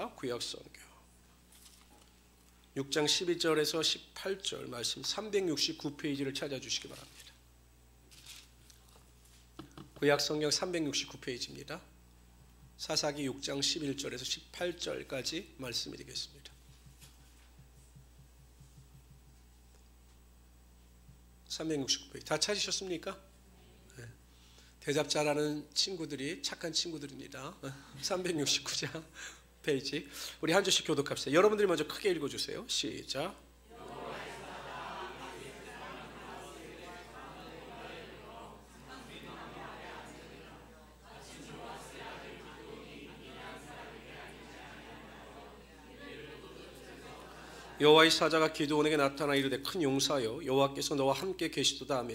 있습니다. 구약성경 6장 12절에서 18절 말씀 369페이지를 찾아주시기 바랍니다. 구약성경 369페이지입니다. 사사기 6장 11절에서 18절까지 말씀이 되겠습니다. 369페이지 다 찾으셨습니까? 네. 대답 잘하는 친구들이 착한 친구들입니다. 369장 페이지 우리 한 절씩 교독합시다. 여러분들이 먼저 크게 읽어주세요. 시작. 여호와의 사자가 기드온에게 나타나 이르되 큰 용사여 여호와께서 너와 함께 계시도다 하며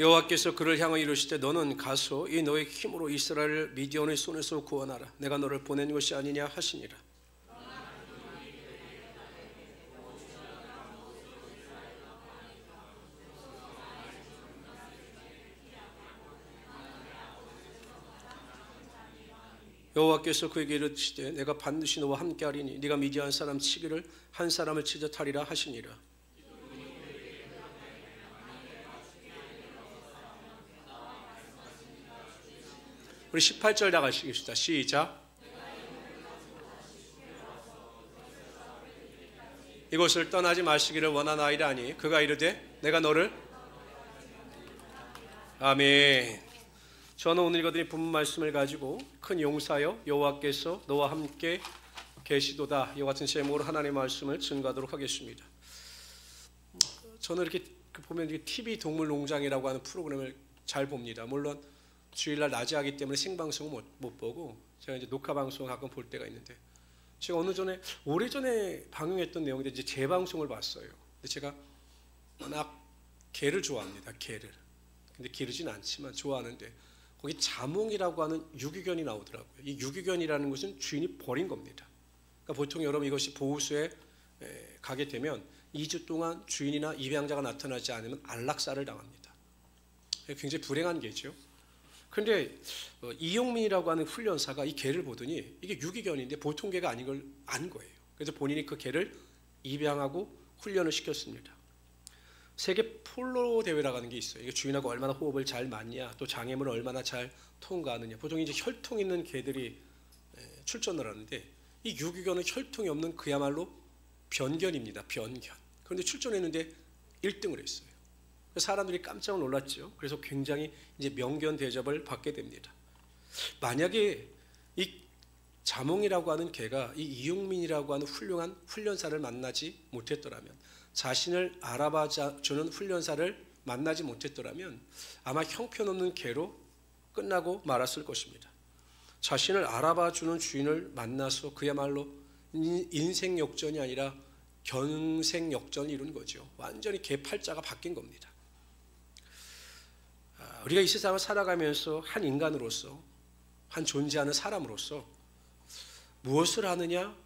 여호와께서 그를 향하여 이르시되 너는 가서 이 너의 힘으로 이스라엘을 미디온의 손에서 구원하라. 내가 너를 보낸 것이 아니냐 하시니라. 여호와께서 그에게 이르시되 내가 반드시 너와 함께하리니 네가 미디안 사람 치기를 한 사람을 치듯 하리라 하시니라. 우리 18절 다 가시겠습니다. 시작. 이곳을 떠나지 마시기를 원하나이다니 그가 이르되 내가 너를 아멘. 저는 오늘 읽어드린 본문 말씀을 가지고 큰 용사여 여호와께서 너와 함께 계시도다 이와 같은 제목으로 하나님의 말씀을 증거하도록 하겠습니다. 저는 이렇게 보면 TV 동물농장이라고 하는 프로그램을 잘 봅니다. 물론 주일날 낮에 하기 때문에 생방송은 못 보고 제가 이제 녹화 방송 가끔 볼 때가 있는데 제가 오래전에 방영했던 내용인데 이제 재방송을 봤어요. 근데 제가 워낙 개를 좋아합니다. 개를. 근데 기르진 않지만 좋아하는데 거기 자몽이라고 하는 유기견이 나오더라고요. 이 유기견이라는 것은 주인이 버린 겁니다. 그러니까 보통 여러분 이것이 보호소에 가게 되면 2주 동안 주인이나 입양자가 나타나지 않으면 안락사를 당합니다. 굉장히 불행한 개죠. 그런데 이용민이라고 하는 훈련사가 이 개를 보더니 이게 유기견인데 보통 개가 아닌 걸 안 거예요. 그래서 본인이 그 개를 입양하고 훈련을 시켰습니다. 세계 폴로 대회라고 하는 게 있어요. 이게 주인하고 얼마나 호흡을 잘 맞냐, 또 장애물을 얼마나 잘 통과하느냐. 보통 이제 혈통 있는 개들이 출전을 하는데 이 유기견은 혈통이 없는 그야말로 변견입니다. 변견. 그런데 출전했는데 1등을 했어요. 사람들이 깜짝 놀랐죠. 그래서 굉장히 이제 명견 대접을 받게 됩니다. 만약에 이 자몽이라고 하는 개가 이 이용민이라고 하는 훌륭한 훈련사를 만나지 못했더라면, 자신을 알아봐주는 훈련사를 만나지 못했더라면 아마 형편없는 개로 끝나고 말았을 것입니다. 자신을 알아봐주는 주인을 만나서 그야말로 인생 역전이 아니라 견생 역전이 이룬 거죠. 완전히 개 팔자가 바뀐 겁니다. 우리가 이 세상을 살아가면서 한 인간으로서, 한 존재하는 사람으로서 무엇을 하느냐,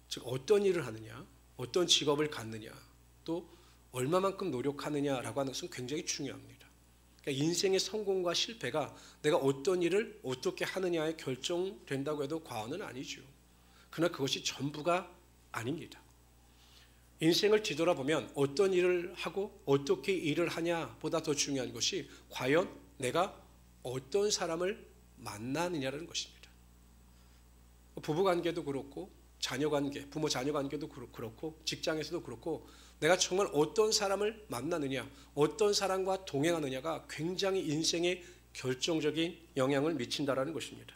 즉 어떤 일을 하느냐, 어떤 직업을 갖느냐, 또 얼마만큼 노력하느냐라고 하는 것은 굉장히 중요합니다. 그러니까 인생의 성공과 실패가 내가 어떤 일을 어떻게 하느냐에 결정된다고 해도 과언은 아니죠. 그러나 그것이 전부가 아닙니다. 인생을 뒤돌아보면 어떤 일을 하고 어떻게 일을 하냐보다 더 중요한 것이 과연 내가 어떤 사람을 만나느냐라는 것입니다. 부부관계도 그렇고 자녀관계, 부모 자녀관계도 그렇고 직장에서도 그렇고 내가 정말 어떤 사람을 만나느냐, 어떤 사람과 동행하느냐가 굉장히 인생에 결정적인 영향을 미친다라는 것입니다.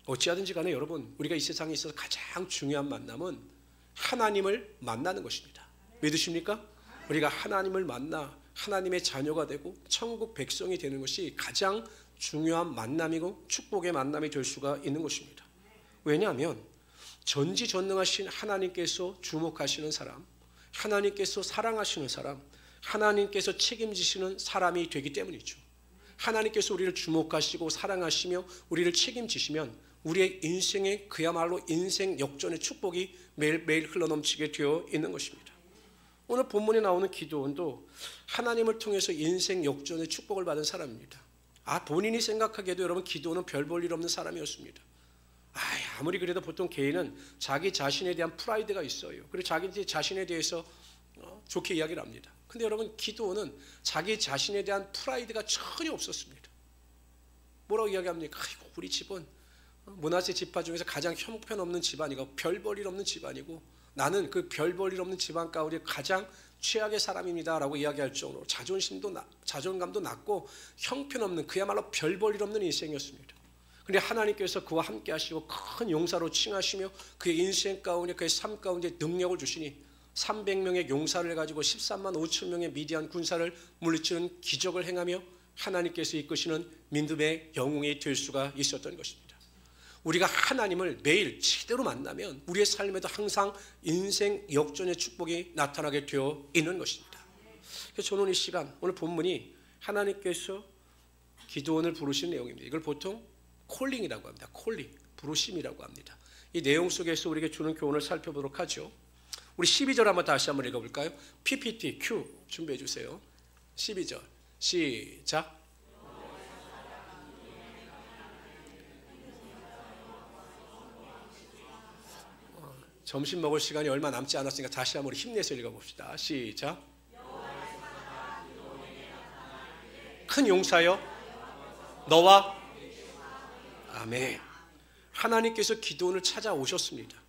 어찌하든지 간에 여러분, 우리가 이 세상에 있어서 가장 중요한 만남은 하나님을 만나는 것입니다. 믿으십니까? 우리가 하나님을 만나 하나님의 자녀가 되고 천국 백성이 되는 것이 가장 중요한 만남이고 축복의 만남이 될 수가 있는 것입니다. 왜냐하면 전지전능하신 하나님께서 주목하시는 사람, 하나님께서 사랑하시는 사람, 하나님께서 책임지시는 사람이 되기 때문이죠. 하나님께서 우리를 주목하시고 사랑하시며 우리를 책임지시면 우리의 인생에 그야말로 인생 역전의 축복이 매일매일 흘러넘치게 되어 있는 것입니다. 오늘 본문에 나오는 기드온도 하나님을 통해서 인생 역전의 축복을 받은 사람입니다. 본인이 생각하기에도 여러분 기드온은 별 볼 일 없는 사람이었습니다. 아무리 그래도 보통 개인은 자기 자신에 대한 프라이드가 있어요. 그리고 자기 자신에 대해서 좋게 이야기를 합니다. 근데 여러분 기드온은 자기 자신에 대한 프라이드가 전혀 없었습니다. 뭐라고 이야기합니까? 아이고, 우리 집은 므낫세 지파 중에서 가장 형편없는 집안이고 별 볼 일 없는 집안이고 나는 그 별 볼 일 없는 집안 가운데 가장 최악의 사람입니다 라고 이야기할 정도로 자존감도 낮고 형편없는 그야말로 별 볼 일 없는 인생이었습니다. 그런데 하나님께서 그와 함께 하시고 큰 용사로 칭하시며 그의 인생 가운데 그의 삶 가운데 능력을 주시니 300명의 용사를 가지고 13만 5천 명의 미디안 군사를 물리치는 기적을 행하며 하나님께서 이끄시는 민둠의 영웅이 될 수가 있었던 것입니다. 우리가 하나님을 매일 제대로 만나면 우리의 삶에도 항상 인생 역전의 축복이 나타나게 되어 있는 것입니다. 그래서 저는 이 시간 오늘 본문이 하나님께서 기드온을 부르신 내용입니다. 이걸 보통 콜링이라고 합니다. 콜링, 부르심이라고 합니다. 이 내용 속에서 우리에게 주는 교훈을 살펴보도록 하죠. 우리 12절 다시 한번 읽어볼까요? PPT, Q 준비해 주세요. 12절 시작. 점심 먹을 시간이 얼마 남지 않았으니까 다시 한번 힘내서 읽어봅시다. 시작. 큰 용사여 너와 아멘. 하나님께서 기드온을 찾아오셨습니다.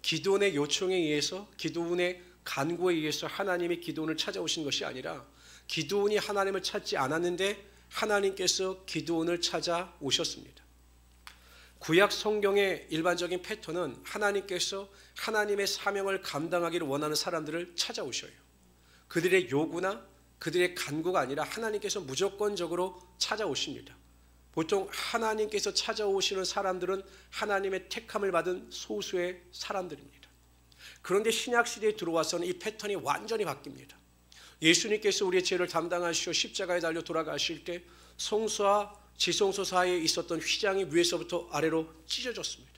기드온의 요청에 의해서 기드온의 간구에 의해서 하나님이 기드온을 찾아오신 것이 아니라 기드온이 하나님을 찾지 않았는데 하나님께서 기드온을 찾아오셨습니다. 구약 성경의 일반적인 패턴은 하나님께서 하나님의 사명을 감당하기를 원하는 사람들을 찾아오셔요. 그들의 요구나 그들의 간구가 아니라 하나님께서 무조건적으로 찾아오십니다. 보통 하나님께서 찾아오시는 사람들은 하나님의 택함을 받은 소수의 사람들입니다. 그런데 신약시대에 들어와서는 이 패턴이 완전히 바뀝니다. 예수님께서 우리의 죄를 담당하시어 십자가에 달려 돌아가실 때 성소와 지성소 사이에 있었던 휘장이 위에서부터 아래로 찢어졌습니다.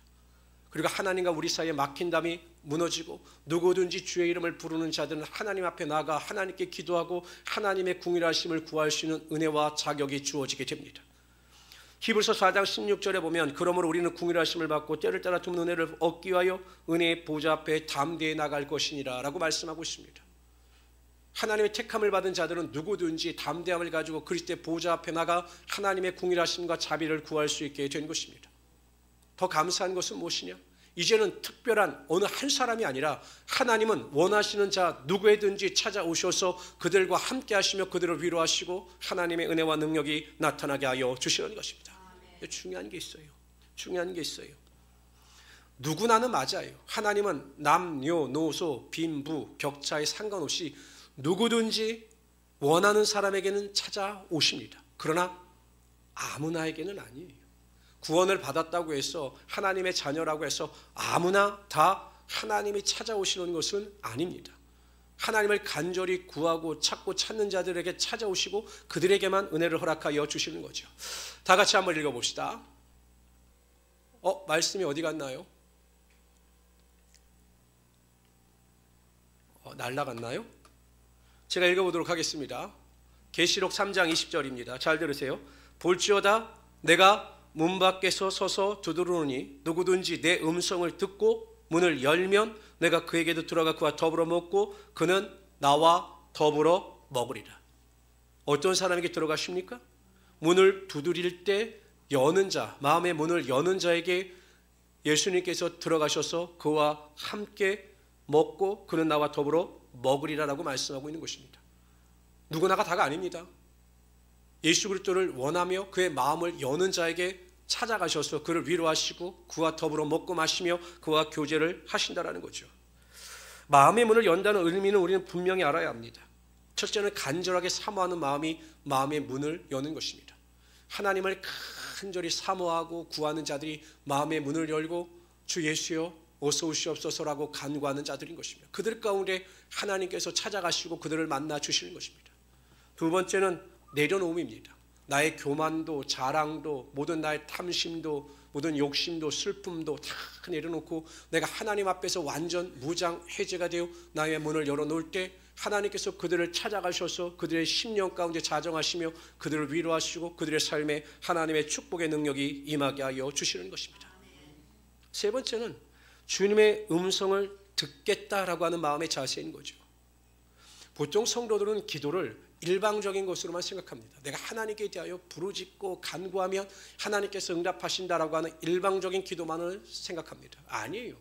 그리고 하나님과 우리 사이에 막힌 담이 무너지고 누구든지 주의 이름을 부르는 자들은 하나님 앞에 나가 하나님께 기도하고 하나님의 궁일하심을 구할 수 있는 은혜와 자격이 주어지게 됩니다. 히브리서 4장 16절에 보면 그러므로 우리는 궁일하심을 받고 때를 따라 드문 은혜를 얻기 위하여 은혜의 보좌 앞에 담대히 나갈 것이니라 라고 말씀하고 있습니다. 하나님의 택함을 받은 자들은 누구든지 담대함을 가지고 그리스도의 보좌 앞에 나가 하나님의 궁일하심과 자비를 구할 수 있게 된 것입니다. 더 감사한 것은 무엇이냐? 이제는 특별한 어느 한 사람이 아니라 하나님은 원하시는 자 누구에든지 찾아오셔서 그들과 함께 하시며 그들을 위로하시고 하나님의 은혜와 능력이 나타나게 하여 주시는 것입니다. 중요한 게 있어요. 중요한 게 있어요. 누구나는 맞아요. 하나님은 남녀노소 빈부 격차에 상관없이 누구든지 원하는 사람에게는 찾아오십니다. 그러나 아무나에게는 아니에요. 구원을 받았다고 해서 하나님의 자녀라고 해서 아무나 다 하나님이 찾아오시는 것은 아닙니다. 하나님을 간절히 구하고 찾고 찾는 자들에게 찾아오시고 그들에게만 은혜를 허락하여 주시는 거죠. 다 같이 한번 읽어봅시다. 말씀이 어디 갔나요? 날라갔나요? 제가 읽어보도록 하겠습니다. 계시록 3장 20절입니다. 잘 들으세요. 볼지어다 내가 문 밖에서 서서 두드러오니 누구든지 내 음성을 듣고 문을 열면 내가 그에게도 들어가 그와 더불어 먹고 그는 나와 더불어 먹으리라. 어떤 사람에게 들어가십니까? 문을 두드릴 때 여는 자, 마음의 문을 여는 자에게 예수님께서 들어가셔서 그와 함께 먹고 그는 나와 더불어 먹으리라라고 말씀하고 있는 것입니다. 누구나가 다가 아닙니다. 예수 그리스도를 원하며 그의 마음을 여는 자에게 찾아가셔서 그를 위로하시고 그와 더불어 먹고 마시며 그와 교제를 하신다라는 거죠. 마음의 문을 연다는 의미는 우리는 분명히 알아야 합니다. 첫째는 간절하게 사모하는 마음이 마음의 문을 여는 것입니다. 하나님을 간절히 사모하고 구하는 자들이 마음의 문을 열고 주 예수여 어서 오시옵소서라고 간구하는 자들인 것입니다. 그들 가운데 하나님께서 찾아가시고 그들을 만나 주시는 것입니다. 두 번째는 내려놓음입니다. 나의 교만도 자랑도 모든 나의 탐심도 모든 욕심도 슬픔도 다 내려놓고 내가 하나님 앞에서 완전 무장 해제가 되어 나의 문을 열어놓을 때 하나님께서 그들을 찾아가셔서 그들의 심령 가운데 자정하시며 그들을 위로하시고 그들의 삶에 하나님의 축복의 능력이 임하게 하여 주시는 것입니다. 세 번째는 주님의 음성을 듣겠다라고 하는 마음의 자세인 거죠. 보통 성도들은 기도를 일방적인 것으로만 생각합니다. 내가 하나님께 대하여 부르짖고 간구하면 하나님께서 응답하신다라고 하는 일방적인 기도만을 생각합니다. 아니에요.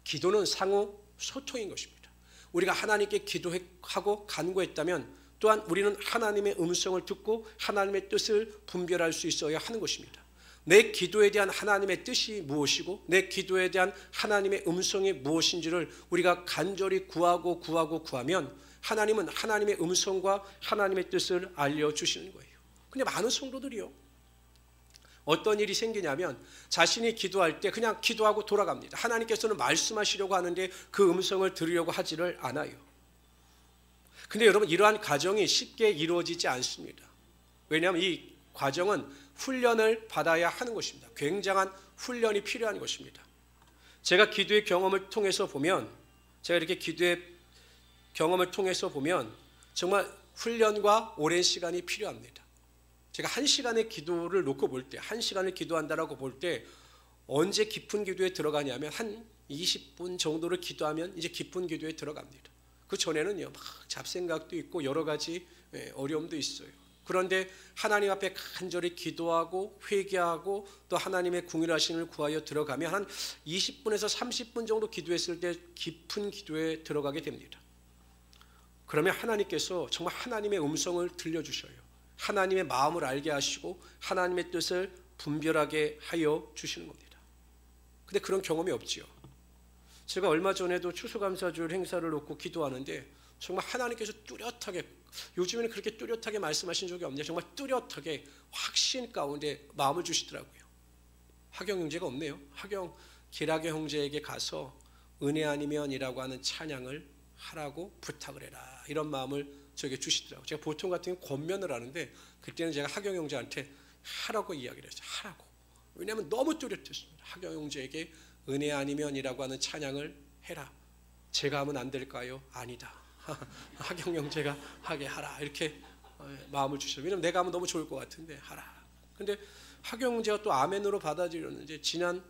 기도는 상호 소통인 것입니다. 우리가 하나님께 기도하고 간구했다면 또한 우리는 하나님의 음성을 듣고 하나님의 뜻을 분별할 수 있어야 하는 것입니다. 내 기도에 대한 하나님의 뜻이 무엇이고 내 기도에 대한 하나님의 음성이 무엇인지를 우리가 간절히 구하면 하나님은 하나님의 음성과 하나님의 뜻을 알려주시는 거예요. 근데 많은 성도들이요, 어떤 일이 생기냐면 자신이 기도할 때 그냥 기도하고 돌아갑니다. 하나님께서는 말씀하시려고 하는데 그 음성을 들으려고 하지를 않아요. 근데 여러분, 이러한 과정이 쉽게 이루어지지 않습니다. 왜냐하면 이 과정은 훈련을 받아야 하는 것입니다. 굉장한 훈련이 필요한 것입니다. 제가 기도의 경험을 통해서 보면 정말 훈련과 오랜 시간이 필요합니다. 제가 한 시간의 기도를 놓고 볼 때, 한 시간을 기도한다라고 볼 때 언제 깊은 기도에 들어가냐면 한 20분 정도를 기도하면 이제 깊은 기도에 들어갑니다. 그 전에는요, 막 잡생각도 있고 여러 가지 어려움도 있어요. 그런데 하나님 앞에 간절히 기도하고 회개하고 또 하나님의 궁일하심을 구하여 들어가면 한 20분에서 30분 정도 기도했을 때 깊은 기도에 들어가게 됩니다. 그러면 하나님께서 정말 하나님의 음성을 들려주셔요. 하나님의 마음을 알게 하시고 하나님의 뜻을 분별하게 하여 주시는 겁니다. 근데 그런 경험이 없지요. 제가 얼마 전에도 추수감사주일 행사를 놓고 기도하는데 정말 하나님께서 뚜렷하게, 요즘에는 그렇게 뚜렷하게 말씀하신 적이 없네요. 정말 뚜렷하게 확신 가운데 마음을 주시더라고요. 하경 형제가 없네요. 기라게 형제에게 가서 은혜 아니면이라고 하는 찬양을 하라고 부탁을 해라, 이런 마음을 저에게 주시더라고요. 제가 보통 같은 경우 권면을 하는데 그때는 제가 하경 형제한테 하라고 이야기를 했어요. 하라고. 왜냐하면 너무 뚜렷했습니다. 하경 형제에게 은혜 아니면이라고 하는 찬양을 해라. 제가 하면 안 될까요? 아니다. 하경 형제가 하게 하라, 이렇게 마음을 주셔요. 왜냐하면 내가 하면 너무 좋을 것 같은데 하라. 근데 하경 형제가 또 아멘으로 받아들였는데 지난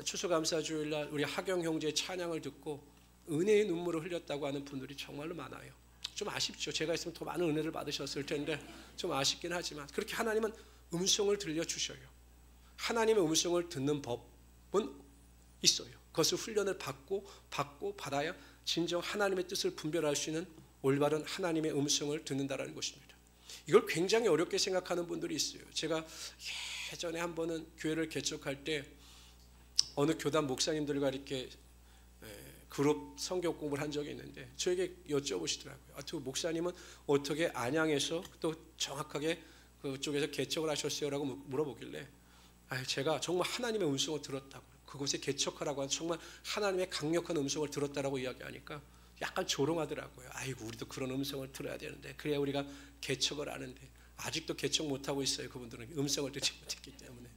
추수감사주일날 우리 하경 형제의 찬양을 듣고 은혜의 눈물을 흘렸다고 하는 분들이 정말로 많아요. 좀 아쉽죠. 제가 있으면 더 많은 은혜를 받으셨을 텐데 좀 아쉽긴 하지만 그렇게 하나님은 음성을 들려주셔요. 하나님의 음성을 듣는 법은 있어요. 그것을 훈련을 받고 받아야 진정 하나님의 뜻을 분별할 수 있는 올바른 하나님의 음성을 듣는다라는 것입니다. 이걸 굉장히 어렵게 생각하는 분들이 있어요. 제가 예전에 한 번은 교회를 개척할 때 어느 교단 목사님들과 이렇게 그룹 성경 공부를 한 적이 있는데 저에게 여쭤보시더라고요. 목사님은 어떻게 안양에서 또 정확하게 그쪽에서 개척을 하셨어요? 라고 물어보길래 제가 정말 하나님의 음성을 들었다고, 그곳에 개척하라고 하는 정말 하나님의 강력한 음성을 들었다라고 이야기하니까 약간 조롱하더라고요. 아이고, 우리도 그런 음성을 들어야 되는데 그래야 우리가 개척을 하는데 아직도 개척 못하고 있어요. 그분들은 음성을 듣지 못했기 때문에.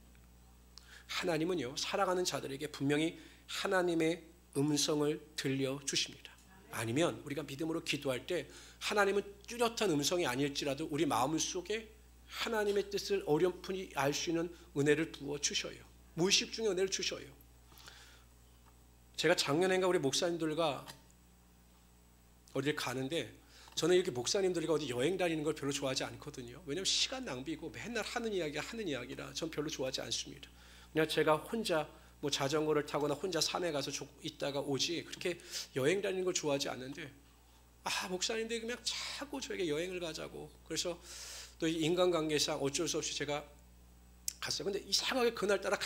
하나님은요, 살아가는 자들에게 분명히 하나님의 음성을 들려주십니다. 아니면 우리가 믿음으로 기도할 때 하나님은 뚜렷한 음성이 아닐지라도 우리 마음 속에 하나님의 뜻을 어렴풋이 알 수 있는 은혜를 부어주셔요. 무의식 중에 은혜를 주셔요. 제가 작년엔가 우리 목사님들과 어딜 가는데 저는 이렇게 목사님들과 어디 여행 다니는 걸 별로 좋아하지 않거든요. 왜냐하면 시간 낭비고 맨날 하는 이야기라 전 별로 좋아하지 않습니다. 그냥 제가 혼자 자전거를 타거나 혼자 산에 가서 있다가 오지 그렇게 여행 다니는 걸 좋아하지 않는데 목사님들이 그냥 자꾸 저에게 여행을 가자고, 그래서 또 인간관계상 어쩔 수 없이 제가 갔어요. 근데 이상하게 그날따라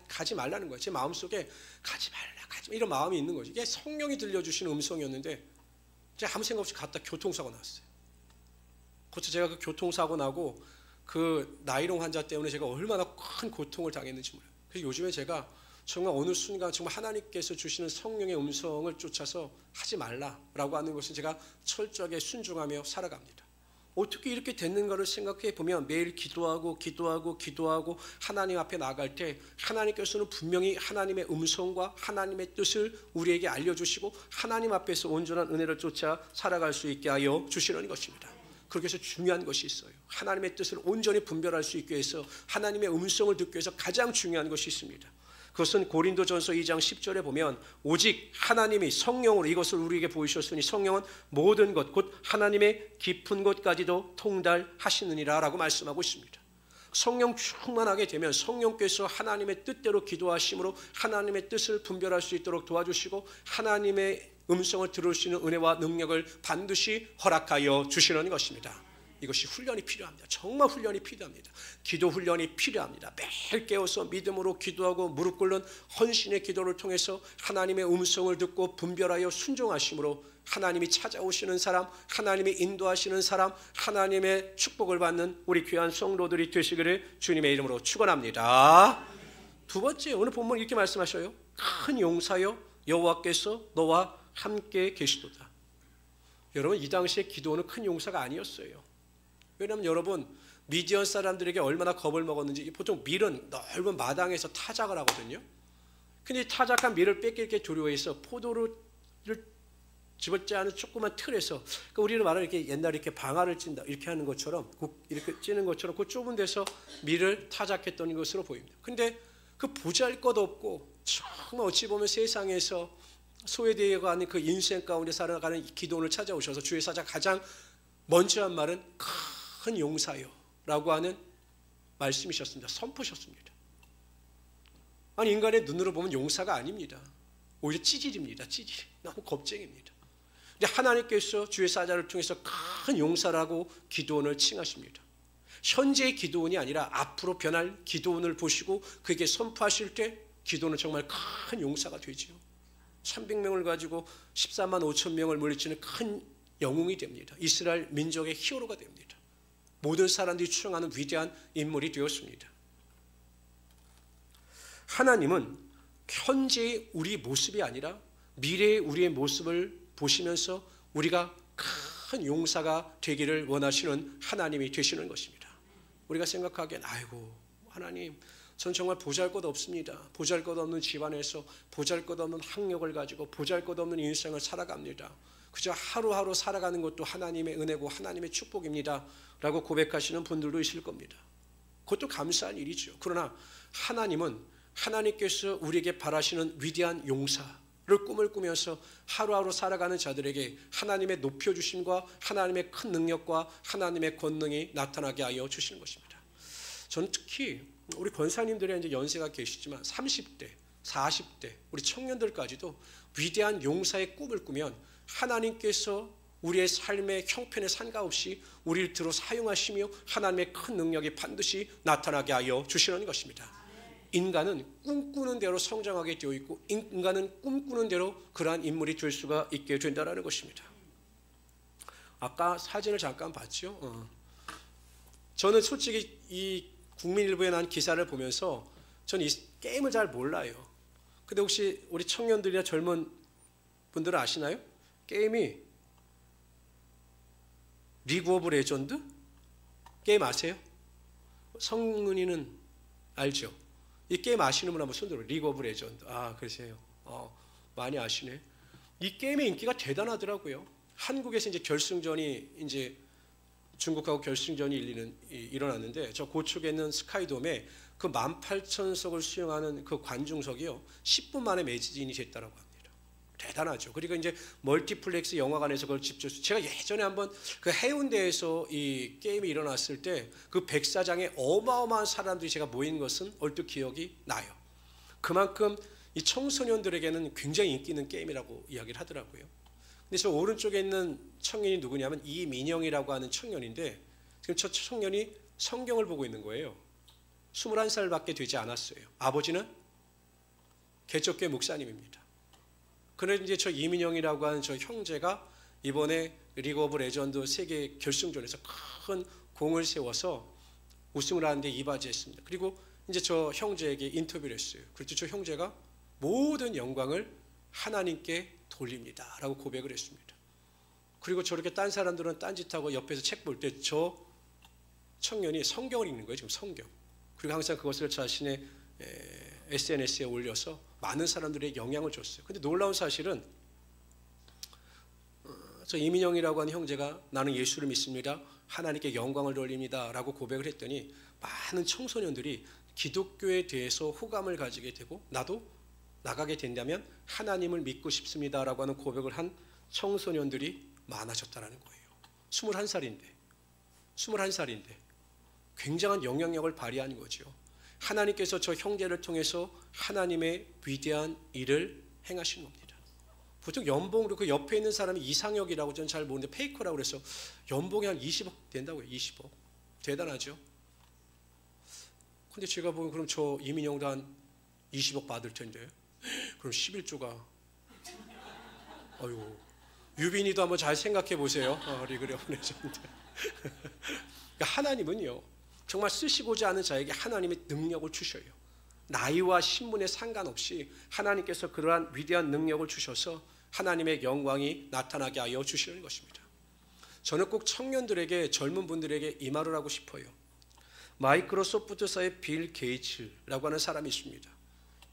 가지 말라는 거예요. 제 마음속에 가지 말라 이런 마음이 있는 거죠. 이게 성령이 들려주시는 음성이었는데 제가 아무 생각 없이 갔다 교통사고 났어요. 그것도 제가 그 교통사고 나고 그 나이롱 환자 때문에 제가 얼마나 큰 고통을 당했는지 몰라요. 그래서 요즘에 제가 정말 어느 순간 정말 하나님께서 주시는 성령의 음성을 쫓아서 하지 말라라고 하는 것을 제가 철저하게 순종하며 살아갑니다. 어떻게 이렇게 됐는가를 생각해 보면 매일 기도하고 하나님 앞에 나아갈 때 하나님께서는 분명히 하나님의 음성과 하나님의 뜻을 우리에게 알려주시고 하나님 앞에서 온전한 은혜를 쫓아 살아갈 수 있게 하여 주시는 것입니다. 그렇게 해서 중요한 것이 있어요. 하나님의 뜻을 온전히 분별할 수 있게 해서 하나님의 음성을 듣기 위해서 가장 중요한 것이 있습니다. 그것은 고린도전서 2장 10절에 보면 오직 하나님이 성령으로 이것을 우리에게 보이셨으니 성령은 모든 것 곧 하나님의 깊은 것까지도 통달하시느니라 라고 말씀하고 있습니다. 성령 충만하게 되면 성령께서 하나님의 뜻대로 기도하심으로 하나님의 뜻을 분별할 수 있도록 도와주시고 하나님의 음성을 들을 수 있는 은혜와 능력을 반드시 허락하여 주시는 것입니다. 이것이 훈련이 필요합니다. 정말 훈련이 필요합니다. 기도 훈련이 필요합니다. 매일 깨어서 믿음으로 기도하고 무릎 꿇는 헌신의 기도를 통해서 하나님의 음성을 듣고 분별하여 순종하심으로 하나님이 찾아오시는 사람, 하나님이 인도하시는 사람, 하나님의 축복을 받는 우리 귀한 성도들이 되시기를 주님의 이름으로 축원합니다. 두 번째, 오늘 본문 이렇게 말씀하셔요. 큰 용사여 여호와께서 너와 함께 계시도다. 여러분, 이 당시에 기도는 큰 용사가 아니었어요. 왜냐하면 여러분, 미디안 사람들에게 얼마나 겁을 먹었는지 보통 밀은 넓은 마당에서 타작을 하거든요. 근데 타작한 밀을 뺏기게 두려워해서 포도를 집어짜는 조그만 틀에서, 그러니까 우리는 말하는 이렇게 옛날에 이렇게 방아를 찐다 이렇게 하는 것처럼 이렇게 찌는 것처럼 그 좁은 데서 밀을 타작했던 것으로 보입니다. 근데 그 보잘것없고 정말 어찌 보면 세상에서 소외되어 가는 그 인생 가운데 살아가는 기도원을 찾아오셔서 주의 사자 가장 먼저 한 말은 큰 용사요 라고 하는 말씀이셨습니다. 선포셨습니다. 아니, 인간의 눈으로 보면 용사가 아닙니다. 오히려 찌질입니다. 찌질. 너무 겁쟁입니다. 근데 하나님께서 주의 사자를 통해서 큰 용사라고 기도원을 칭하십니다. 현재의 기도원이 아니라 앞으로 변할 기도원을 보시고 그에게 선포하실 때 기도원은 정말 큰 용사가 되지요. 300명을 가지고 14만 5천 명을 물리치는 큰 영웅이 됩니다. 이스라엘 민족의 히어로가 됩니다. 모든 사람들이 추앙하는 위대한 인물이 되었습니다. 하나님은 현재의 우리 모습이 아니라 미래의 우리의 모습을 보시면서 우리가 큰 용사가 되기를 원하시는 하나님이 되시는 것입니다. 우리가 생각하기엔 아이고 하나님, 전 정말 보잘것없습니다. 보잘것없는 집안에서 보잘것없는 학력을 가지고 보잘것없는 인생을 살아갑니다. 그저 하루하루 살아가는 것도 하나님의 은혜고 하나님의 축복입니다 라고 고백하시는 분들도 있을 겁니다. 그것도 감사한 일이죠. 그러나 하나님은 하나님께서 우리에게 바라시는 위대한 용사를 꿈을 꾸면서 하루하루 살아가는 자들에게 하나님의 높여주심과 하나님의 큰 능력과 하나님의 권능이 나타나게 하여 주시는 것입니다. 저는 특히 우리 권사님들의 이제 연세가 계시지만 30대, 40대 우리 청년들까지도 위대한 용사의 꿈을 꾸면 하나님께서 우리의 삶의 형편에 상관없이 우리를 들어 사용하시며 하나님의 큰 능력이 반드시 나타나게 하여 주시는 것입니다. 인간은 꿈꾸는 대로 성장하게 되어 있고 인간은 꿈꾸는 대로 그러한 인물이 될 수가 있게 된다는 것입니다. 아까 사진을 잠깐 봤죠. 저는 솔직히 이 국민일보에 난 기사를 보면서 저는 이 게임을 잘 몰라요. 근데 혹시 우리 청년들이나 젊은 분들은 아시나요? 게임이 리그 오브 레전드? 게임 아세요? 성은이는 알죠? 이 게임 아시는 분 한번 손들어. 리그 오브 레전드. 아, 그러세요. 많이 아시네. 이 게임의 인기가 대단하더라고요. 한국에서 이제 결승전이 이제 중국하고 결승전이 일어났는데 저 고축에 있는 스카이돔에 그 18,000석을 수용하는 그 관중석이요 10분 만에 매진이 됐다라고 합니다. 대단하죠. 그리고 이제 멀티플렉스 영화관에서 그걸 직접 제가 예전에 한번 그 해운대에서 이 게임이 일어났을 때 그 백사장에 어마어마한 사람들이 제가 모인 것은 얼핏 기억이 나요. 그만큼 이 청소년들에게는 굉장히 인기 있는 게임이라고 이야기를 하더라고요. 근데 저 오른쪽에 있는 청년이 누구냐면 이민영이라고 하는 청년인데 지금 저 청년이 성경을 보고 있는 거예요. 21살밖에 되지 않았어요. 아버지는 개척교회 목사님입니다. 그런데 이제 저 이민영이라고 하는 저 형제가 이번에 리그 오브 레전드 세계 결승전에서 큰 공을 세워서 우승을 하는데 이바지했습니다. 그리고 이제 저 형제에게 인터뷰를 했어요. 그랬더니 저 형제가 모든 영광을 하나님께 돌립니다 라고 고백을 했습니다. 그리고 저렇게 딴 사람들은 딴짓하고 옆에서 책 볼 때 저 청년이 성경을 읽는 거예요. 지금 성경. 그리고 항상 그것을 자신의 SNS에 올려서 많은 사람들에게 영향을 줬어요. 근데 놀라운 사실은 저 이민영이라고 하는 형제가 나는 예수를 믿습니다, 하나님께 영광을 돌립니다 라고 고백을 했더니 많은 청소년들이 기독교에 대해서 호감을 가지게 되고 나도 나가게 된다면 하나님을 믿고 싶습니다 라고 하는 고백을 한 청소년들이 많아졌다는 거예요. 21살인데 굉장한 영향력을 발휘한 거죠. 하나님께서 저 형제를 통해서 하나님의 위대한 일을 행하신 겁니다. 보통 연봉으로 그 옆에 있는 사람이 이상혁이라고 저는 잘 모르는데 페이커라고 그래서 연봉이 한 20억 된다고요. 20억. 대단하죠. 근데 제가 보면 그럼 저 이민영도 한 20억 받을 텐데 그럼 11조가 아이고 유빈이도 한번 잘 생각해 보세요. 리그레 보내셨는데 그러니까 하나님은요 정말 쓰시고자 하는 자에게 하나님의 능력을 주셔요. 나이와 신분에 상관없이 하나님께서 그러한 위대한 능력을 주셔서 하나님의 영광이 나타나게 하여 주시는 것입니다. 저는 꼭 청년들에게 젊은 분들에게 이 말을 하고 싶어요. 마이크로소프트사의 빌 게이츠라고 하는 사람이 있습니다.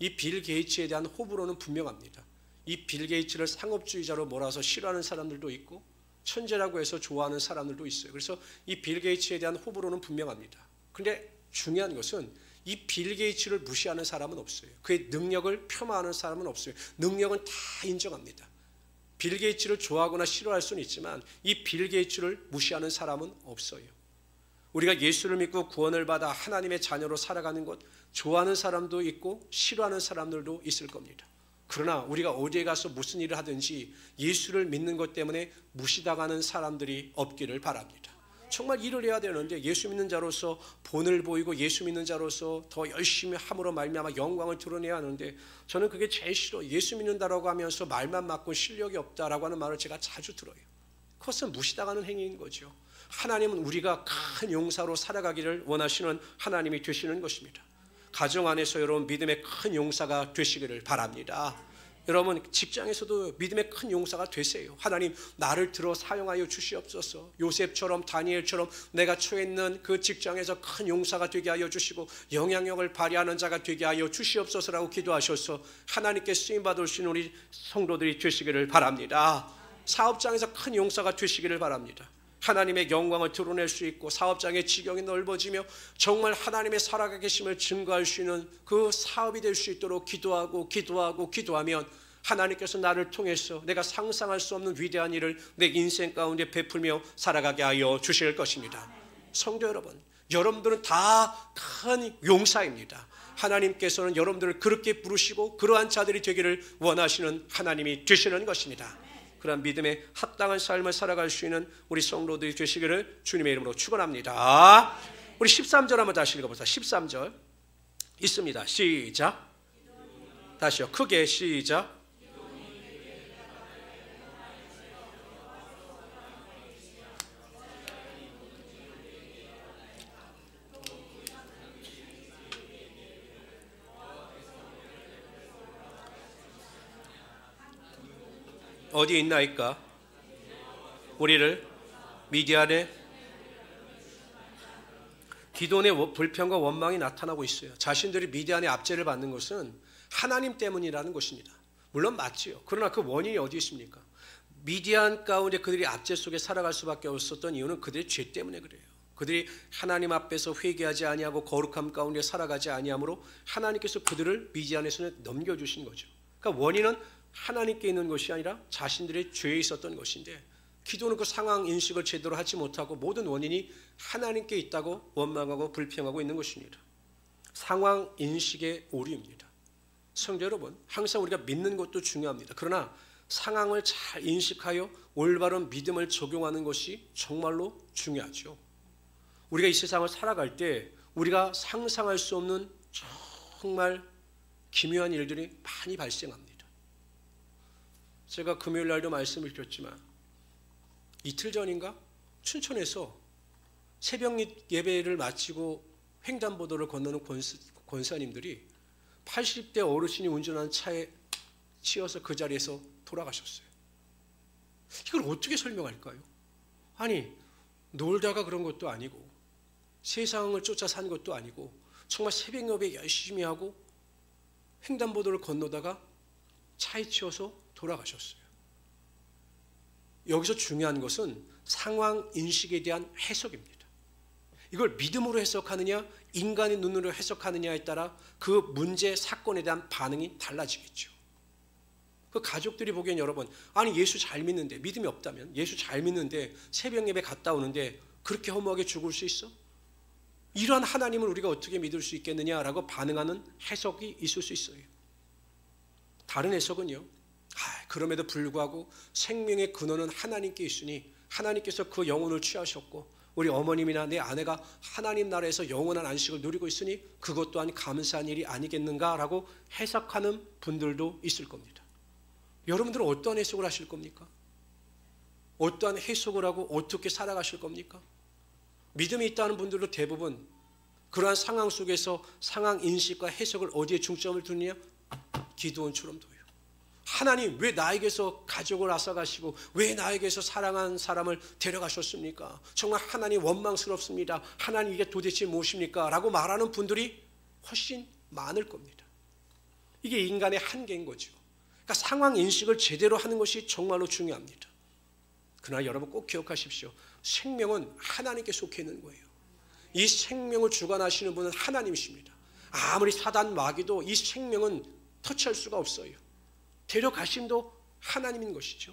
이 빌 게이츠에 대한 호불호는 분명합니다. 이 빌 게이츠를 상업주의자로 몰아서 싫어하는 사람들도 있고 천재라고 해서 좋아하는 사람들도 있어요. 그래서 이 빌 게이츠에 대한 호불호는 분명합니다. 그런데 중요한 것은 이 빌 게이츠를 무시하는 사람은 없어요. 그의 능력을 폄하하는 사람은 없어요. 능력은 다 인정합니다. 빌 게이츠를 좋아하거나 싫어할 수는 있지만 이 빌 게이츠를 무시하는 사람은 없어요. 우리가 예수를 믿고 구원을 받아 하나님의 자녀로 살아가는 것 좋아하는 사람도 있고 싫어하는 사람들도 있을 겁니다. 그러나 우리가 어디에 가서 무슨 일을 하든지 예수를 믿는 것 때문에 무시당하는 사람들이 없기를 바랍니다. 정말 일을 해야 되는데 예수 믿는 자로서 본을 보이고 예수 믿는 자로서 더 열심히 함으로 말미암아 영광을 드러내야 하는데 저는 그게 제일 싫어요. 예수 믿는다라고 하면서 말만 맞고 실력이 없다라고 하는 말을 제가 자주 들어요. 그것은 무시당하는 행위인 거죠. 하나님은 우리가 큰 용사로 살아가기를 원하시는 하나님이 되시는 것입니다. 가정 안에서 여러분 믿음의 큰 용사가 되시기를 바랍니다. 여러분 직장에서도 믿음의 큰 용사가 되세요. 하나님 나를 들어 사용하여 주시옵소서. 요셉처럼 다니엘처럼 내가 처해 있는 그 직장에서 큰 용사가 되게 하여 주시고 영향력을 발휘하는 자가 되게 하여 주시옵소서라고 기도하셔서 하나님께 쓰임받을 수 있는 우리 성도들이 되시기를 바랍니다. 사업장에서 큰 용사가 되시기를 바랍니다. 하나님의 영광을 드러낼 수 있고 사업장의 지경이 넓어지며 정말 하나님의 살아가 계심을 증거할 수 있는 그 사업이 될 수 있도록 기도하면 하나님께서 나를 통해서 내가 상상할 수 없는 위대한 일을 내 인생 가운데 베풀며 살아가게 하여 주실 것입니다. 성도 여러분, 여러분들은 다 큰 용사입니다. 하나님께서는 여러분들을 그렇게 부르시고 그러한 자들이 되기를 원하시는 하나님이 되시는 것입니다. 그런 믿음에 합당한 삶을 살아갈 수 있는 우리 성도들이 되시기를 주님의 이름으로 축원합니다. 우리 13절 한번 다시 읽어보자. 13절 있습니다. 시작. 다시요. 크게 시작. 어디에 있나이까? 우리를 미디안의 기돈의 불평과 원망이 나타나고 있어요. 자신들이 미디안의 압제를 받는 것은 하나님 때문이라는 것입니다. 물론 맞지요. 그러나 그 원인이 어디 있습니까? 미디안 가운데 그들이 압제 속에 살아갈 수밖에 없었던 이유는 그들의 죄 때문에 그래요. 그들이 하나님 앞에서 회개하지 아니하고 거룩함 가운데 살아가지 아니하므로 하나님께서 그들을 미디안에서 넘겨주신 거죠. 그러니까 원인은 하나님께 있는 것이 아니라 자신들의 죄에 있었던 것인데 기도는 그 상황 인식을 제대로 하지 못하고 모든 원인이 하나님께 있다고 원망하고 불평하고 있는 것입니다. 상황 인식의 오류입니다. 성도 여러분, 항상 우리가 믿는 것도 중요합니다. 그러나 상황을 잘 인식하여 올바른 믿음을 적용하는 것이 정말로 중요하죠. 우리가 이 세상을 살아갈 때 우리가 상상할 수 없는 정말 기묘한 일들이 많이 발생합니다. 제가 금요일 날도 말씀을 드렸지만 이틀 전인가 춘천에서 새벽 예배를 마치고 횡단보도를 건너는 권사님들이 80대 어르신이 운전하는 차에 치여서 그 자리에서 돌아가셨어요. 이걸 어떻게 설명할까요? 아니, 놀다가 그런 것도 아니고 세상을 쫓아 산 것도 아니고 정말 새벽 예배 열심히 하고 횡단보도를 건너다가 차에 치여서 돌아가셨어요. 여기서 중요한 것은 상황 인식에 대한 해석입니다. 이걸 믿음으로 해석하느냐 인간의 눈으로 해석하느냐에 따라 그 문제 사건에 대한 반응이 달라지겠죠. 그 가족들이 보기엔 여러분, 아니 예수 잘 믿는데, 믿음이 없다면 예수 잘 믿는데 새벽 예배 갔다 오는데 그렇게 허무하게 죽을 수 있어? 이러한 하나님을 우리가 어떻게 믿을 수 있겠느냐라고 반응하는 해석이 있을 수 있어요. 다른 해석은요, 그럼에도 불구하고 생명의 근원은 하나님께 있으니 하나님께서 그 영혼을 취하셨고 우리 어머님이나 내 아내가 하나님 나라에서 영원한 안식을 누리고 있으니 그것 또한 감사한 일이 아니겠는가라고 해석하는 분들도 있을 겁니다. 여러분들은 어떠한 해석을 하실 겁니까? 어떠한 해석을 하고 어떻게 살아가실 겁니까? 믿음이 있다는 분들도 대부분 그러한 상황 속에서 상황 인식과 해석을 어디에 중점을 두느냐? 기드온처럼 둬요. 하나님 왜 나에게서 가족을 앗아가시고 왜 나에게서 사랑한 사람을 데려가셨습니까? 정말 하나님 원망스럽습니다. 하나님 이게 도대체 무엇입니까? 라고 말하는 분들이 훨씬 많을 겁니다. 이게 인간의 한계인 거죠. 그러니까 상황 인식을 제대로 하는 것이 정말로 중요합니다. 그러나 여러분 꼭 기억하십시오. 생명은 하나님께 속해 있는 거예요. 이 생명을 주관하시는 분은 하나님이십니다. 아무리 사단 마귀도 이 생명은 터치할 수가 없어요. 데려가심도 하나님인 것이죠.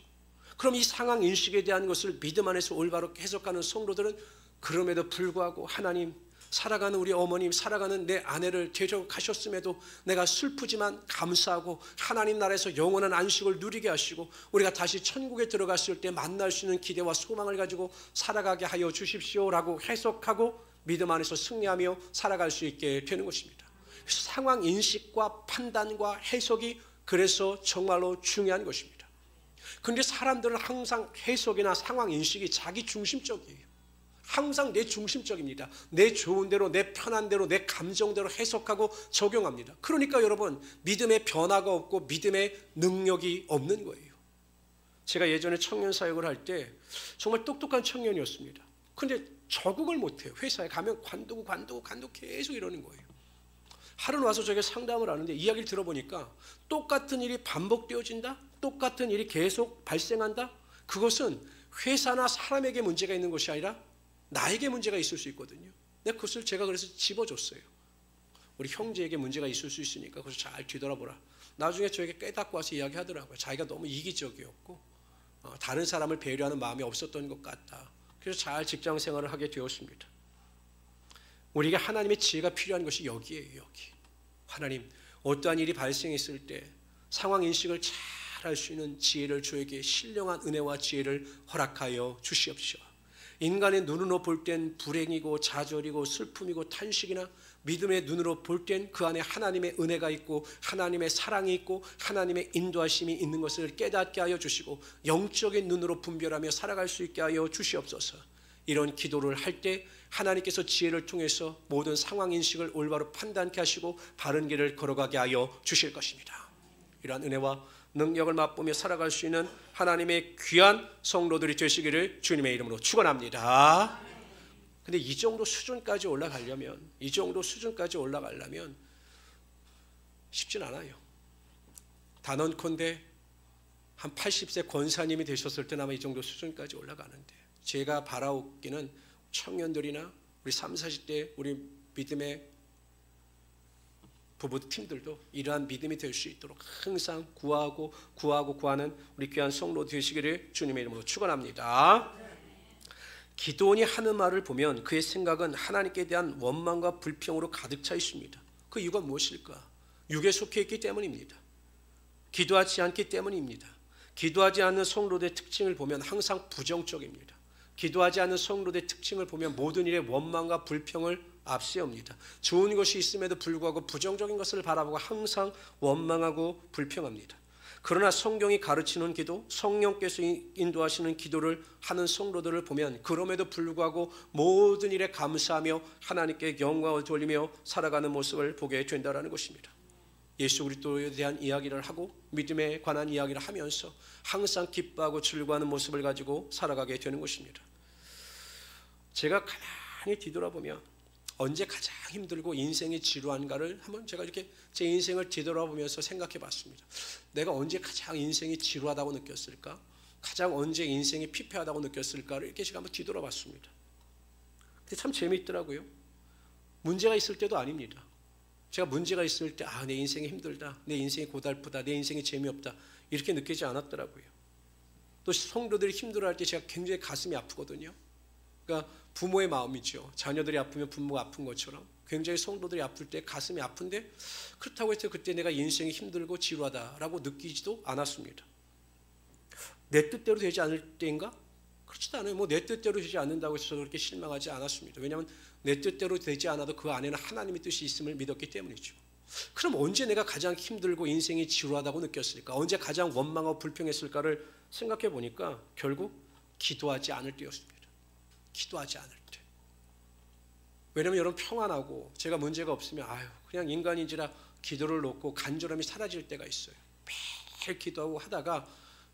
그럼 이 상황 인식에 대한 것을 믿음 안에서 올바로 해석하는 성도들은 그럼에도 불구하고 하나님, 살아가는 우리 어머님, 살아가는 내 아내를 데려가셨음에도 내가 슬프지만 감사하고 하나님 나라에서 영원한 안식을 누리게 하시고 우리가 다시 천국에 들어갔을 때 만날 수 있는 기대와 소망을 가지고 살아가게 하여 주십시오라고 해석하고 믿음 안에서 승리하며 살아갈 수 있게 되는 것입니다. 그래서 상황 인식과 판단과 해석이 그래서 정말로 중요한 것입니다. 그런데 사람들은 항상 해석이나 상황 인식이 자기 중심적이에요. 항상 내 중심적입니다. 내 좋은 대로, 내 편한 대로, 내 감정대로 해석하고 적용합니다. 그러니까 여러분 믿음의 변화가 없고 믿음의 능력이 없는 거예요. 제가 예전에 청년 사역을 할 때 정말 똑똑한 청년이었습니다. 그런데 적응을 못해요. 회사에 가면 관두고 계속 이러는 거예요. 하루는 와서 저에게 상담을 하는데 이야기를 들어보니까 똑같은 일이 반복되어진다? 똑같은 일이 계속 발생한다? 그것은 회사나 사람에게 문제가 있는 것이 아니라 나에게 문제가 있을 수 있거든요. 그것을 제가 그래서 집어줬어요. 우리 형제에게 문제가 있을 수 있으니까 그래서 잘 뒤돌아보라. 나중에 저에게 깨닫고 와서 이야기하더라고요. 자기가 너무 이기적이었고 다른 사람을 배려하는 마음이 없었던 것 같다. 그래서 잘 직장 생활을 하게 되었습니다. 우리에게 하나님의 지혜가 필요한 것이 여기에요. 여기. 하나님 어떠한 일이 발생했을 때 상황 인식을 잘 할 수 있는 지혜를 저에게 신령한 은혜와 지혜를 허락하여 주시옵시오. 인간의 눈으로 볼 땐 불행이고 좌절이고 슬픔이고 탄식이나 믿음의 눈으로 볼 땐 그 안에 하나님의 은혜가 있고 하나님의 사랑이 있고 하나님의 인도하심이 있는 것을 깨닫게 하여 주시고 영적인 눈으로 분별하며 살아갈 수 있게 하여 주시옵소서. 이런 기도를 할 때 하나님께서 지혜를 통해서 모든 상황 인식을 올바로 판단케 하시고 바른 길을 걸어가게 하여 주실 것입니다. 이러한 은혜와 능력을 맛보며 살아갈 수 있는 하나님의 귀한 성도들이 되시기를 주님의 이름으로 축원합니다. 근데 이 정도 수준까지 올라가려면 쉽진 않아요. 단언컨대 한 80세 권사님이 되셨을 때는 아마 이 정도 수준까지 올라가는데 제가 바라옵기는 청년들이나 우리 30, 40대 우리 믿음의 부부팀들도 이러한 믿음이 될 수 있도록 항상 구하는 우리 귀한 성도 되시기를 주님의 이름으로 축원합니다. 기드온이 하는 말을 보면 그의 생각은 하나님께 대한 원망과 불평으로 가득 차 있습니다. 그 이유가 무엇일까? 육에 속해 있기 때문입니다. 기도하지 않기 때문입니다. 기도하지 않는 성도들의 특징을 보면 항상 부정적입니다. 기도하지 않는 성도들의 특징을 보면 모든 일에 원망과 불평을 앞세웁니다. 좋은 것이 있음에도 불구하고 부정적인 것을 바라보고 항상 원망하고 불평합니다. 그러나 성경이 가르치는 기도, 성령께서 인도하시는 기도를 하는 성도들을 보면 그럼에도 불구하고 모든 일에 감사하며 하나님께 영광을 돌리며 살아가는 모습을 보게 된다는 것입니다. 예수 그리스도에 대한 이야기를 하고 믿음에 관한 이야기를 하면서 항상 기뻐하고 즐거워하는 모습을 가지고 살아가게 되는 것입니다. 제가 가만히 뒤돌아보면 언제 가장 힘들고 인생이 지루한가를 한번 제가 이렇게 제 인생을 뒤돌아보면서 생각해 봤습니다. 내가 언제 가장 인생이 지루하다고 느꼈을까? 가장 언제 인생이 피폐하다고 느꼈을까를 이렇게 제가 한번 뒤돌아봤습니다. 근데 참 재미있더라고요. 문제가 있을 때도 아닙니다. 제가 문제가 있을 때 내 인생이 힘들다, 내 인생이 고달프다, 내 인생이 재미없다 이렇게 느끼지 않았더라고요. 또 성도들이 힘들어할 때 제가 굉장히 가슴이 아프거든요. 그러니까 부모의 마음이죠. 자녀들이 아프면 부모가 아픈 것처럼 굉장히 성도들이 아플 때 가슴이 아픈데 그렇다고 해서 그때 내가 인생이 힘들고 지루하다라고 느끼지도 않았습니다. 내 뜻대로 되지 않을 때인가? 그렇지도 않아요. 내 뜻대로 되지 않는다고 해서 그렇게 실망하지 않았습니다. 왜냐하면 내 뜻대로 되지 않아도 그 안에는 하나님의 뜻이 있음을 믿었기 때문이죠. 그럼 언제 내가 가장 힘들고 인생이 지루하다고 느꼈을까? 언제 가장 원망하고 불평했을까를 생각해 보니까 결국 기도하지 않을 때였습니다. 기도하지 않을 때. 왜냐하면 여러분 평안하고 제가 문제가 없으면 그냥 인간인지라 기도를 놓고 간절함이 사라질 때가 있어요. 매일 기도하고 하다가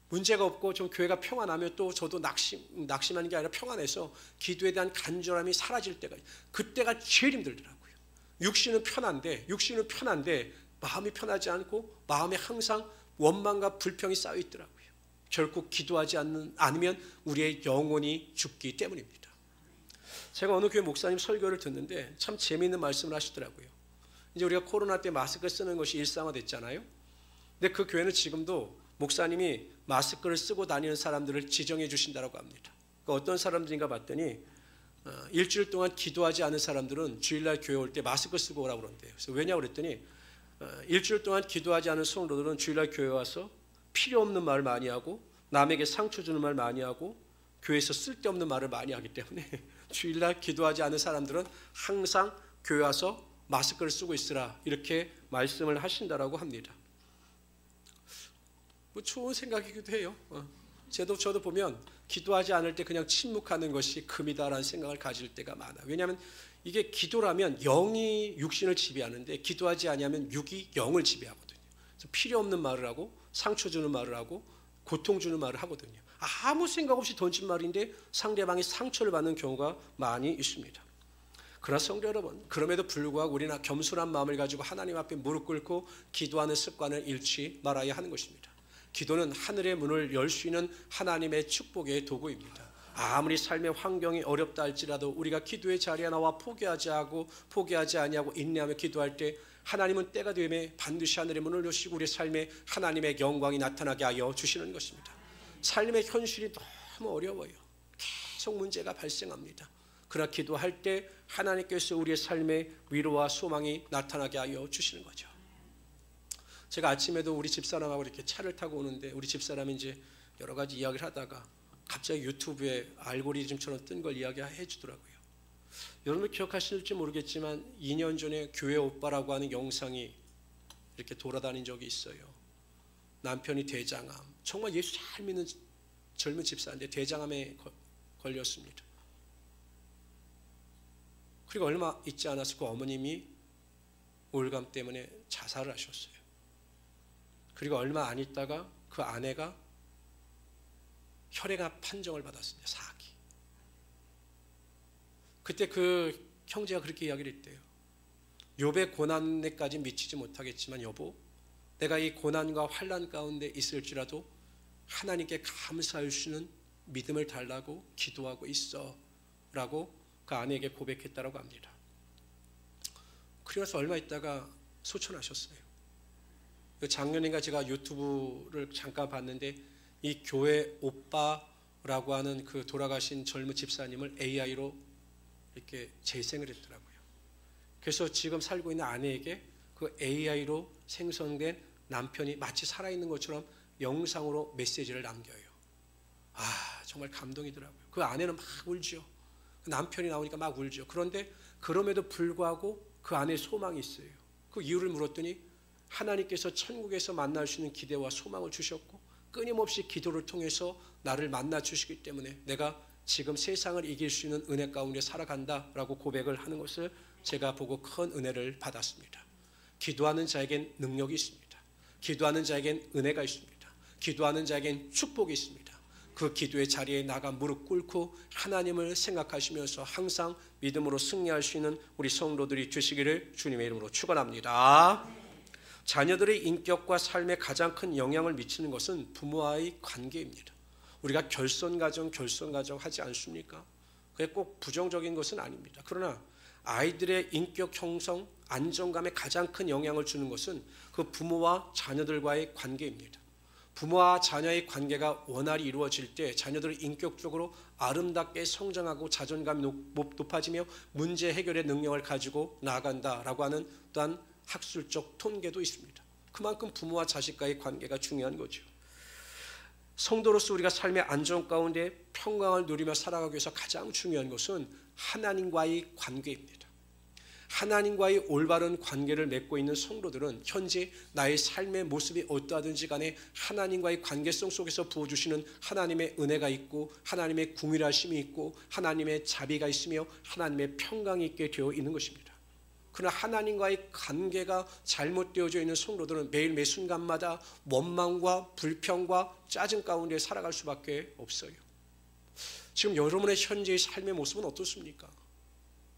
문제가 없고 좀 교회가 평안하면 또 저도 낙심하는 게 아니라 평안해서 기도에 대한 간절함이 사라질 때가 있어요. 그때가 제일 힘들더라고요. 육신은 편한데 마음이 편하지 않고 마음에 항상 원망과 불평이 쌓여 있더라고요. 결국 기도하지 않으면 우리의 영혼이 죽기 때문입니다. 제가 어느 교회 목사님 설교를 듣는데 참 재미있는 말씀을 하시더라고요. 이제 우리가 코로나 때 마스크 쓰는 것이 일상화됐잖아요. 근데 그 교회는 지금도 목사님이 마스크를 쓰고 다니는 사람들을 지정해 주신다고 합니다. 그러니까 어떤 사람들인가 봤더니 일주일 동안 기도하지 않은 사람들은 주일날 교회 올 때 마스크 쓰고 오라고 그러는데요. 그래서 왜냐고 그랬더니 일주일 동안 기도하지 않은 성도들은 주일날 교회 와서 필요 없는 말 많이 하고 남에게 상처 주는 말 많이 하고 교회에서 쓸데없는 말을 많이 하기 때문에 주일날 기도하지 않은 사람들은 항상 교회 와서 마스크를 쓰고 있으라 이렇게 말씀을 하신다라고 합니다. 좋은 생각이기도 해요. 저도 보면 기도하지 않을 때 그냥 침묵하는 것이 금이다라는 생각을 가질 때가 많아요. 왜냐하면 이게 기도라면 영이 육신을 지배하는데 기도하지 않으면 육이 영을 지배하거든요. 그래서 필요 없는 말을 하고 상처 주는 말을 하고 고통 주는 말을 하거든요. 아무 생각 없이 던진 말인데 상대방이 상처를 받는 경우가 많이 있습니다. 그러나 성도 여러분, 그럼에도 불구하고 우리는 겸손한 마음을 가지고 하나님 앞에 무릎 꿇고 기도하는 습관을 잃지 말아야 하는 것입니다. 기도는 하늘의 문을 열 수 있는 하나님의 축복의 도구입니다. 아무리 삶의 환경이 어렵다 할지라도 우리가 기도의 자리에 나와 포기하지 아니하고 인내하며 기도할 때 하나님은 때가 되면 반드시 하늘의 문을 여시고 우리 삶에 하나님의 영광이 나타나게 하여 주시는 것입니다. 삶의 현실이 너무 어려워요. 계속 문제가 발생합니다. 그러나 기도할 때 하나님께서 우리의 삶에 위로와 소망이 나타나게 하여 주시는 거죠. 제가 아침에도 우리 집사람하고 이렇게 차를 타고 오는데 우리 집사람이 이제 여러 가지 이야기를 하다가 갑자기 유튜브에 알고리즘처럼 뜬 걸 이야기해 주더라고요. 여러분 기억하실지 모르겠지만 2년 전에 교회 오빠라고 하는 영상이 이렇게 돌아다닌 적이 있어요. 남편이 대장암, 정말 예수 잘 믿는 젊은 집사인데 대장암에 걸렸습니다. 그리고 얼마 있지 않아서 그 어머님이 우울감 때문에 자살을 하셨어요. 그리고 얼마 안 있다가 그 아내가 혈액암 판정을 받았습니다. 4기. 그때 그 형제가 그렇게 이야기를 했대요. 욥의 고난에까지 미치지 못하겠지만 여보, 내가 이 고난과 환난 가운데 있을지라도 하나님께 감사할 수 있는 믿음을 달라고 기도하고 있어 라고 그 아내에게 고백했다고 합니다. 그래서 얼마 있다가 소천하셨어요. 작년인가 제가 유튜브를 잠깐 봤는데 이 교회 오빠라고 하는 그 돌아가신 젊은 집사님을 AI로 이렇게 재생을 했더라고요. 그래서 지금 살고 있는 아내에게 그 AI로 생성된 남편이 마치 살아있는 것처럼 영상으로 메시지를 남겨요. 정말 감동이더라고요. 그 아내는 막 울죠. 남편이 나오니까 막 울죠. 그런데 그럼에도 불구하고 그 안에 소망이 있어요. 그 이유를 물었더니 하나님께서 천국에서 만날 수 있는 기대와 소망을 주셨고 끊임없이 기도를 통해서 나를 만나 주시기 때문에 내가 지금 세상을 이길 수 있는 은혜 가운데 살아간다라고 고백을 하는 것을 제가 보고 큰 은혜를 받았습니다. 기도하는 자에겐 능력이 있습니다. 기도하는 자에겐 은혜가 있습니다. 기도하는 자에겐 축복이 있습니다. 그 기도의 자리에 나가 무릎 꿇고 하나님을 생각하시면서 항상 믿음으로 승리할 수 있는 우리 성도들이 되시기를 주님의 이름으로 축원합니다. 자녀들의 인격과 삶에 가장 큰 영향을 미치는 것은 부모와의 관계입니다. 우리가 결손가정 하지 않습니까? 그게 꼭 부정적인 것은 아닙니다. 그러나 아이들의 인격 형성, 안정감에 가장 큰 영향을 주는 것은 그 부모와 자녀들과의 관계입니다. 부모와 자녀의 관계가 원활히 이루어질 때 자녀들이 인격적으로 아름답게 성장하고 자존감이 높아지며 문제 해결의 능력을 가지고 나아간다라고 하는 또한 학술적 통계도 있습니다. 그만큼 부모와 자식과의 관계가 중요한 거죠. 성도로서 우리가 삶의 안정 가운데 평강을 누리며 살아가기 위해서 가장 중요한 것은 하나님과의 관계입니다. 하나님과의 올바른 관계를 맺고 있는 성도들은 현재 나의 삶의 모습이 어떠하든지 간에 하나님과의 관계성 속에서 부어주시는 하나님의 은혜가 있고 하나님의 궁일하심이 있고 하나님의 자비가 있으며 하나님의 평강이 있게 되어 있는 것입니다. 그러나 하나님과의 관계가 잘못되어져 있는 성도들은 매일 매 순간마다 원망과 불평과 짜증 가운데 살아갈 수밖에 없어요. 지금 여러분의 현재의 삶의 모습은 어떻습니까?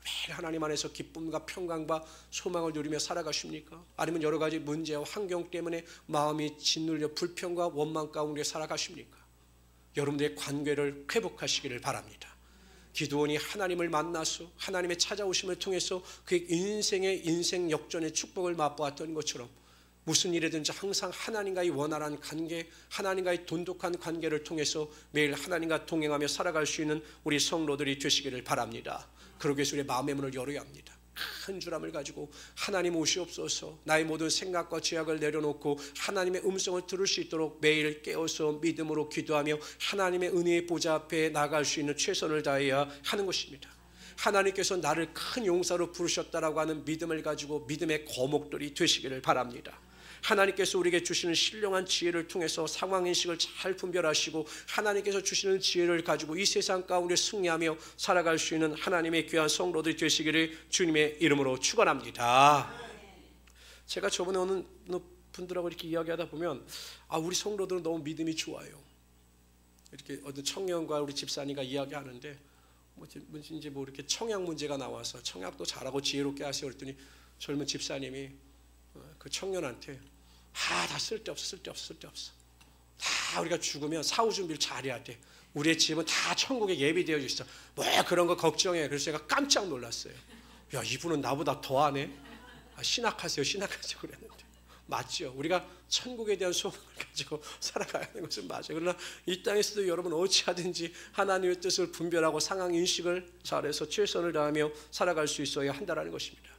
매일 하나님 안에서 기쁨과 평강과 소망을 누리며 살아가십니까? 아니면 여러 가지 문제와 환경 때문에 마음이 짓눌려 불평과 원망 가운데 살아가십니까? 여러분들의 관계를 회복하시기를 바랍니다. 기드온이 하나님을 만나서 하나님의 찾아오심을 통해서 그의 인생 역전의 축복을 맛보았던 것처럼 무슨 일이든지 항상 하나님과의 원활한 관계, 하나님과의 돈독한 관계를 통해서 매일 하나님과 동행하며 살아갈 수 있는 우리 성도들이 되시기를 바랍니다. 그러기 위해서 우리의 마음의 문을 열어야 합니다. 큰 주람을 가지고 하나님 오시옵소서, 나의 모든 생각과 죄악을 내려놓고 하나님의 음성을 들을 수 있도록 매일 깨어서 믿음으로 기도하며 하나님의 은혜의 보좌 앞에 나갈 수 있는 최선을 다해야 하는 것입니다. 하나님께서 나를 큰 용사로 부르셨다라고 하는 믿음을 가지고 믿음의 거목들이 되시기를 바랍니다. 하나님께서 우리에게 주시는 신령한 지혜를 통해서 상황인식을 잘 분별하시고 하나님께서 주시는 지혜를 가지고 이 세상 가운데 승리하며 살아갈 수 있는 하나님의 귀한 성도들이 되시기를 주님의 이름으로 축원합니다. 제가 저번에 어느 분들하고 이렇게 이야기하다 보면 우리 성도들은 너무 믿음이 좋아요. 이렇게 어떤 청년과 우리 집사님과 이야기하는데 이제 뭐 이렇게 청약 문제가 나와서 청약도 잘하고 지혜롭게 하세요 그랬더니 젊은 집사님이 그 청년한테 다 쓸데없어. 다 우리가 죽으면 사후 준비를 잘해야 돼. 우리의 집은 다 천국에 예비되어 있어. 뭐 그런 거 걱정해. 그래서 제가 깜짝 놀랐어요. 야, 이분은 나보다 더하네. 신학하세요 그랬는데 맞죠. 우리가 천국에 대한 소망을 가지고 살아가야 하는 것은 맞아요. 그러나 이 땅에서도 여러분 어찌하든지 하나님의 뜻을 분별하고 상황 인식을 잘해서 최선을 다하며 살아갈 수 있어야 한다는 것입니다.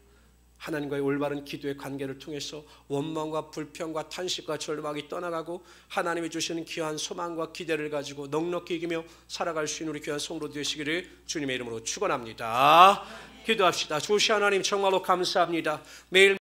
하나님과의 올바른 기도의 관계를 통해서 원망과 불평과 탄식과 절망이 떠나가고 하나님이 주시는 귀한 소망과 기대를 가지고 넉넉히 이기며 살아갈 수 있는 우리 귀한 성도 되시기를 주님의 이름으로 축원합니다. 기도합시다. 주시 하나님 정말로 감사합니다. 매일